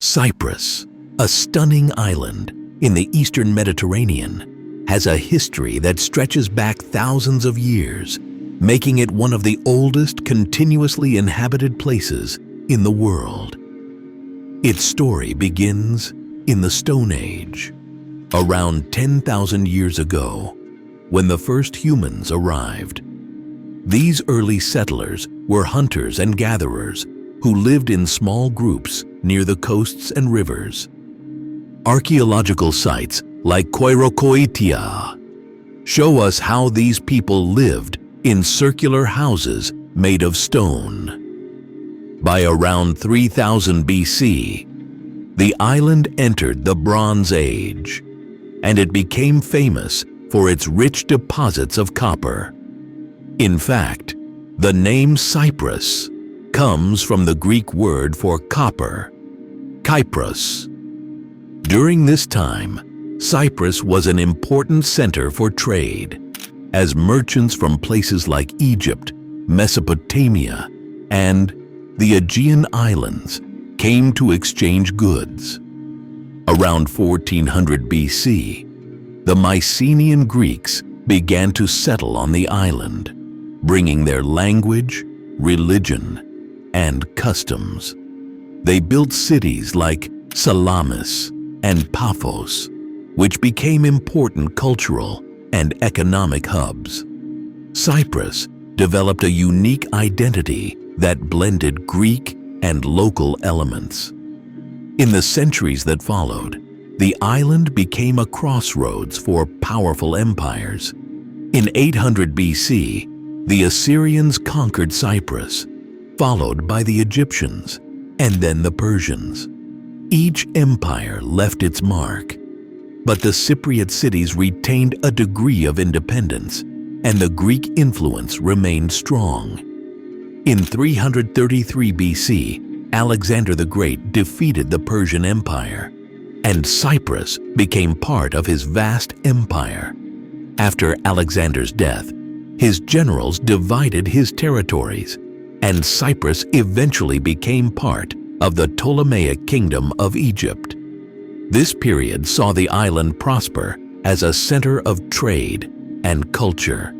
Cyprus, a stunning island in the eastern Mediterranean, has a history that stretches back thousands of years, making it one of the oldest continuously inhabited places in the world. Its story begins in the Stone Age, around 10,000 years ago, when the first humans arrived. These early settlers were hunters and gatherers who lived in small groups near the coasts and rivers. Archaeological sites like Koirokoitia show us how these people lived in circular houses made of stone. By around 3000 BC, the island entered the Bronze Age, and it became famous for its rich deposits of copper. In fact, the name Cyprus comes from the Greek word for copper, Kypros. During this time, Cyprus was an important center for trade, as merchants from places like Egypt, Mesopotamia, and the Aegean Islands came to exchange goods. Around 1400 BC, the Mycenaean Greeks began to settle on the island, bringing their language, religion, and customs. They built cities like Salamis and Paphos, which became important cultural and economic hubs. Cyprus developed a unique identity that blended Greek and local elements. In the centuries that followed, the island became a crossroads for powerful empires. In 800 BC, the Assyrians conquered Cyprus, followed by the Egyptians, and then the Persians. Each empire left its mark, but the Cypriot cities retained a degree of independence, and the Greek influence remained strong. In 333 BC, Alexander the Great defeated the Persian Empire, and Cyprus became part of his vast empire. After Alexander's death, his generals divided his territories, and Cyprus eventually became part of the Ptolemaic Kingdom of Egypt. This period saw the island prosper as a center of trade and culture.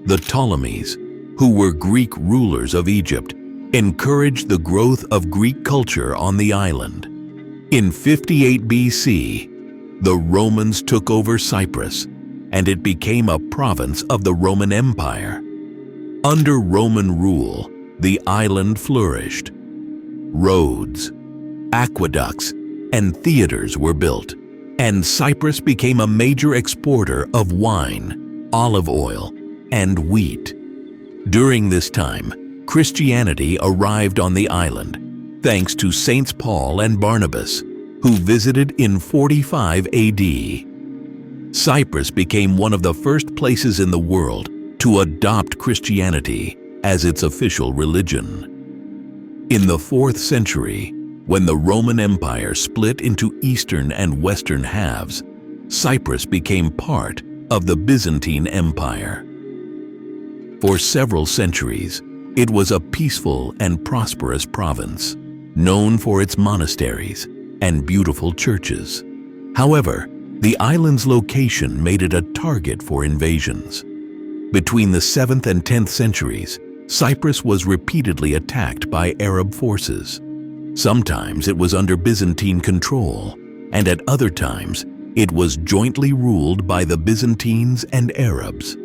The Ptolemies, who were Greek rulers of Egypt, encouraged the growth of Greek culture on the island. In 58 BC, the Romans took over Cyprus, and it became a province of the Roman Empire. Under Roman rule, the island flourished. Roads, aqueducts, and theaters were built, and Cyprus became a major exporter of wine, olive oil, and wheat. During this time, Christianity arrived on the island, thanks to Saints Paul and Barnabas, who visited in 45 AD. Cyprus became one of the first places in the world to adopt Christianity as its official religion. In the 4th century, when the Roman Empire split into eastern and western halves, Cyprus became part of the Byzantine Empire. For several centuries, it was a peaceful and prosperous province, known for its monasteries and beautiful churches. However, the island's location made it a target for invasions. Between the 7th and 10th centuries, Cyprus was repeatedly attacked by Arab forces. Sometimes it was under Byzantine control, and at other times it was jointly ruled by the Byzantines and Arabs.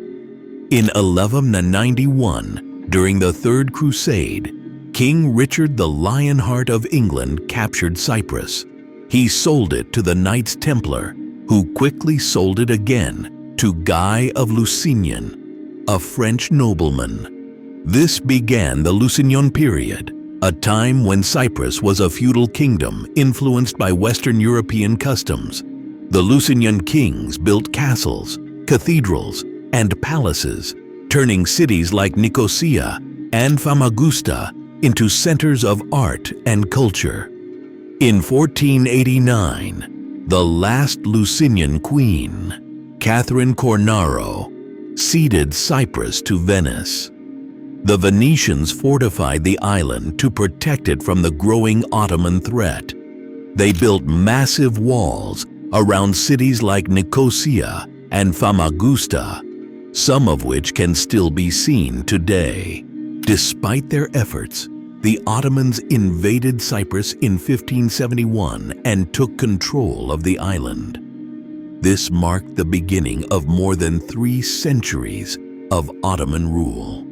In 1191, during the Third Crusade, King Richard the Lionheart of England captured Cyprus. He sold it to the Knights Templar, who quickly sold it again to Guy of Lusignan, a French nobleman. This began the Lusignan period, a time when Cyprus was a feudal kingdom influenced by Western European customs. The Lusignan kings built castles, cathedrals, and palaces, turning cities like Nicosia and Famagusta into centers of art and culture. In 1489, the last Lusignan queen, Catherine Cornaro, ceded Cyprus to Venice. The Venetians fortified the island to protect it from the growing Ottoman threat. They built massive walls around cities like Nicosia and Famagusta, some of which can still be seen today. Despite their efforts, the Ottomans invaded Cyprus in 1571 and took control of the island. This marked the beginning of more than 3 centuries of Ottoman rule.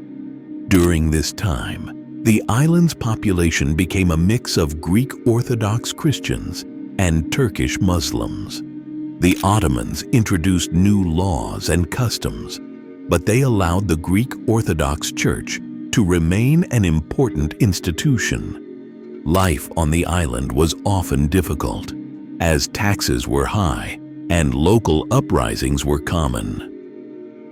During this time, the island's population became a mix of Greek Orthodox Christians and Turkish Muslims. The Ottomans introduced new laws and customs, but they allowed the Greek Orthodox Church to remain an important institution. Life on the island was often difficult, as taxes were high and local uprisings were common.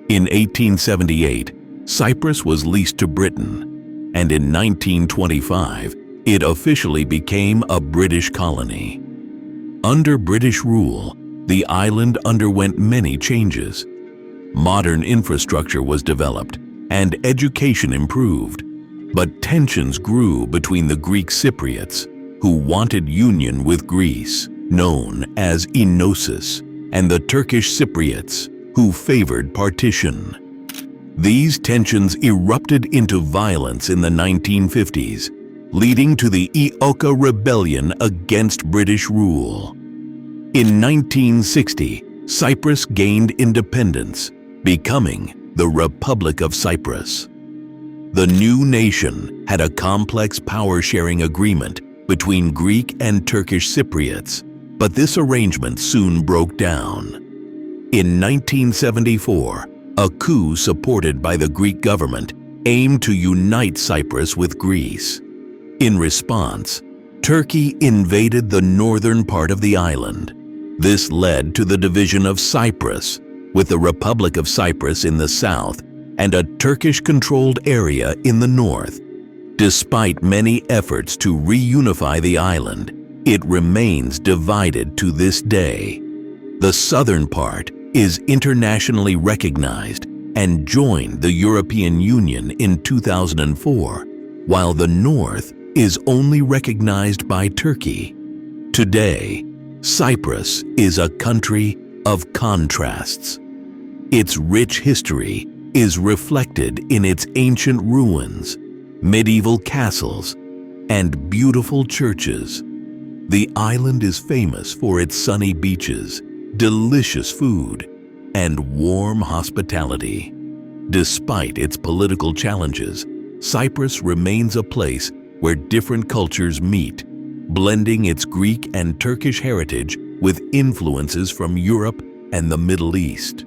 In 1878, Cyprus was leased to Britain, and in 1925, it officially became a British colony. Under British rule, the island underwent many changes. Modern infrastructure was developed and education improved, but tensions grew between the Greek Cypriots, who wanted union with Greece, known as Enosis, and the Turkish Cypriots, who favored partition. These tensions erupted into violence in the 1950s, leading to the Ioka Rebellion against British rule. In 1960, Cyprus gained independence, becoming the Republic of Cyprus. The new nation had a complex power-sharing agreement between Greek and Turkish Cypriots, but this arrangement soon broke down. In 1974, a coup supported by the Greek government aimed to unite Cyprus with Greece. In response, Turkey invaded the northern part of the island. This led to the division of Cyprus, with the Republic of Cyprus in the south and a Turkish-controlled area in the north. Despite many efforts to reunify the island, it remains divided to this day. The southern part is internationally recognized and joined the European Union in 2004, while the north is only recognized by Turkey. Today, Cyprus is a country of contrasts. Its rich history is reflected in its ancient ruins, medieval castles, and beautiful churches. The island is famous for its sunny beaches, delicious food, and warm hospitality. Despite its political challenges, Cyprus remains a place where different cultures meet, blending its Greek and Turkish heritage with influences from Europe and the Middle East.